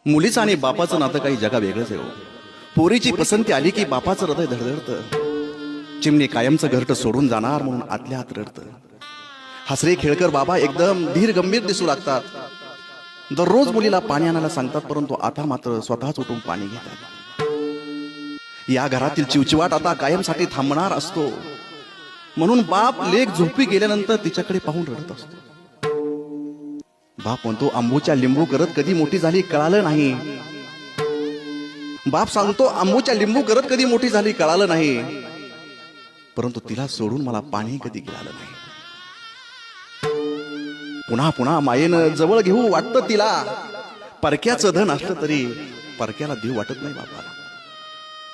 मुलीचं आणि बापाचं नातं काही जगा वेगळंच आहे हो. पोरीची पसंती आली की बापाचं हृदय धडधडतं. चिमणी कायमचं घरटं सोडून जाणार म्हणून आतल्या आत रडतं. हसरे खेळकर बाबा एकदम धीर गंभीर दिसू लागतात. दररोज मुलीला पाणी आणायला सांगतात, परंतु आता मात्र स्वतःच उठून पाणी घेतात. या घरातील चिवचिवाट आता कायमसाठी थांबणार असतो, म्हणून बाप लेक झोपी गेल्यानंतर तिच्याकडे पाहून रडत असतो. बाप म्हणतो, आंबूच्या लिंबू करत कधी मोठी झाली कळालं नाही. बाप सांगतो, आंबूच्या लिंबू करत कधी मोठी झाली कळालं नाही, परंतु तिला सोडून मला पाणी कधी गिळालं नाही. पुन्हा पुन्हा मायेनं जवळ घेऊ वाटतं तिला. परक्याचं धन असलं तरी परक्याला देऊ वाटत नाही बापाला.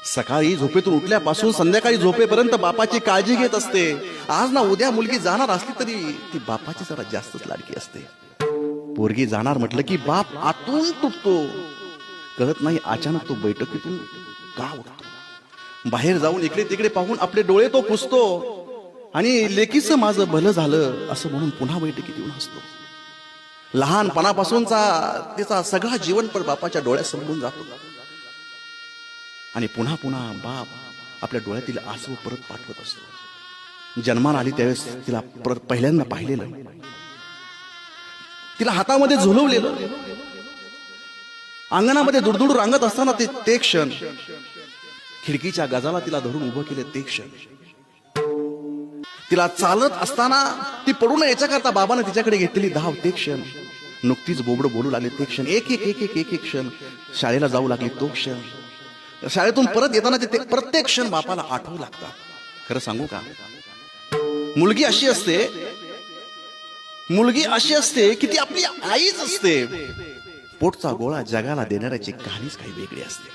सकाळी झोपेतून उठल्यापासून संध्याकाळी झोपेपर्यंत बापाची काळजी घेत असते. आज ना उद्या मुलगी जाणार असली तरी ती बापाची जरा जास्तच लाडकी असते. पोरगी जाणार म्हटलं की बाप आतून तुटतो. कळत नाही अचानक तो बैठकीतून का उठतो. बाहेर जाऊन इकडे तिकडे पाहून आपले डोळे तो पुसतो आणि लेकीचं माझं भलं झालं असं म्हणून पुन्हा बैठकीत येऊन हसतो. लहानपणापासूनचा तिचा सगळा जीवनपट बापाच्या डोळ्यात समजून जातो आणि पुन्हा पुन्हा बाप आपल्या डोळ्यातील आसू परत पाठवत असतो. जन्माला आली त्यावेळेस तिला परत पहिल्यांदा पाहिलेलं, तिला हातामध्ये झुलवलेलं, अंगणामध्ये दुडदुड रांगत असताना ते क्षण, खिडकीच्या गजाला तिला धरून उभं केले ते क्षण, तिला चालत असताना ती पडू नये याच्याकरता बाबाने तिच्याकडे घेतलेली धाव ते क्षण, नुकतीच बोबड बोलू लागले ते क्षण, एक एक एक एक एक एक क्षण, शाळेला जाऊ लागली तो क्षण, शाळेतून परत येताना ते प्रत्येक क्षण बापाला आठवू लागतात. खरं सांगू का, मुलगी अशी असते की ती आपली आईच असते. पोटचा गोळा जगाला देणाऱ्याची कहाणीच काही वेगळी असते.